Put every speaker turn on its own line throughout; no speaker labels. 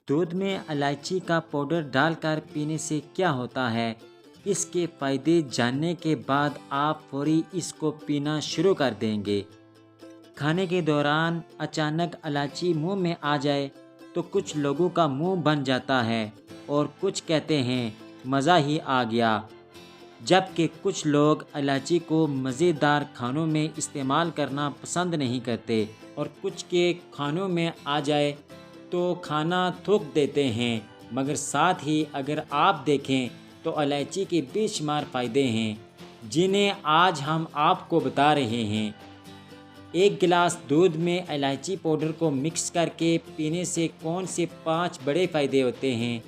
دودھ میں الائچی کا پاؤڈر ڈال کر پینے سے کیا ہوتا ہے؟ اس کے فائدے جاننے کے بعد آپ فوری اس کو پینا شروع کر دیں گے۔ کھانے کے دوران اچانک الائچی منہ میں آ جائے تو کچھ لوگوں کا منہ بن جاتا ہے اور کچھ کہتے ہیں مزہ ہی آ گیا، جبکہ کچھ لوگ الائچی کو مزیدار کھانوں میں استعمال کرنا پسند نہیں کرتے اور کچھ کے کھانوں میں آ جائے تو کھانا تھوک دیتے ہیں۔ مگر ساتھ ہی اگر آپ دیکھیں تو الائچی کے بے شمار فائدے ہیں جنہیں آج ہم آپ کو بتا رہے ہیں۔ ایک گلاس دودھ میں الائچی پاؤڈر کو مکس کر کے پینے سے کون سے 5 بڑے فائدے ہوتے ہیں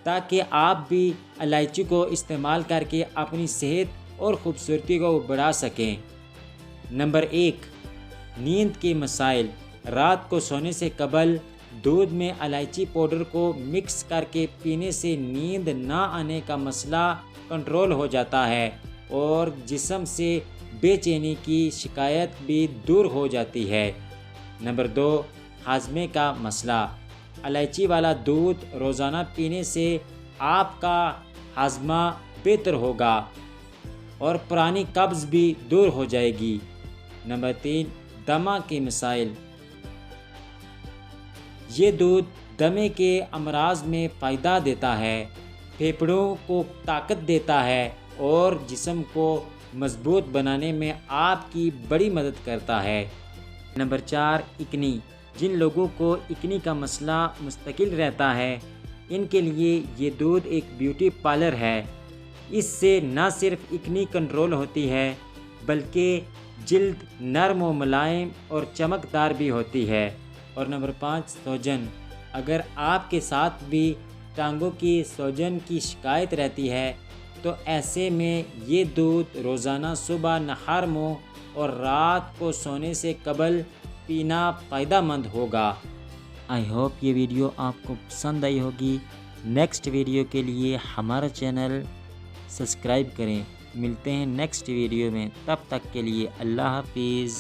تاکہ آپ بھی الائچی کو استعمال کر کے اپنی صحت اور خوبصورتی کو بڑھا سکیں۔ نمبر 1، نیند کے مسائل۔ رات کو سونے سے قبل دودھ میں الائچی پاؤڈر کو مکس کر کے پینے سے نیند نہ آنے کا مسئلہ کنٹرول ہو جاتا ہے اور جسم سے بے چینی کی شکایت بھی دور ہو جاتی ہے۔ نمبر 2، ہاضمے کا مسئلہ۔ الائچی والا دودھ روزانہ پینے سے آپ کا ہاضمہ بہتر ہوگا اور پرانی قبض بھی دور ہو جائے گی۔ نمبر 3، دمہ کے مسائل۔ یہ دودھ دمے کے امراض میں فائدہ دیتا ہے، پھیپھڑوں کو طاقت دیتا ہے اور جسم کو مضبوط بنانے میں آپ کی بڑی مدد کرتا ہے۔ نمبر 4، اکنی۔ جن لوگوں کو اکنی کا مسئلہ مستقل رہتا ہے ان کے لیے یہ دودھ ایک بیوٹی پارلر ہے۔ اس سے نہ صرف اکنی کنٹرول ہوتی ہے بلکہ جلد نرم و ملائم اور چمکدار بھی ہوتی ہے۔ اور نمبر 5، سوجن۔ اگر آپ کے ساتھ بھی ٹانگوں کی سوجن کی شکایت رہتی ہے تو ایسے میں یہ دودھ روزانہ صبح نہار منہ اور رات کو سونے سے قبل پینا فائدہ مند ہوگا۔ آئی ہوپ یہ ویڈیو آپ کو پسند آئی ہوگی۔ نیکسٹ ویڈیو کے لیے ہمارا چینل سبسکرائب کریں۔ ملتے ہیں نیکسٹ ویڈیو میں، تب تک کے لیے اللہ حافظ۔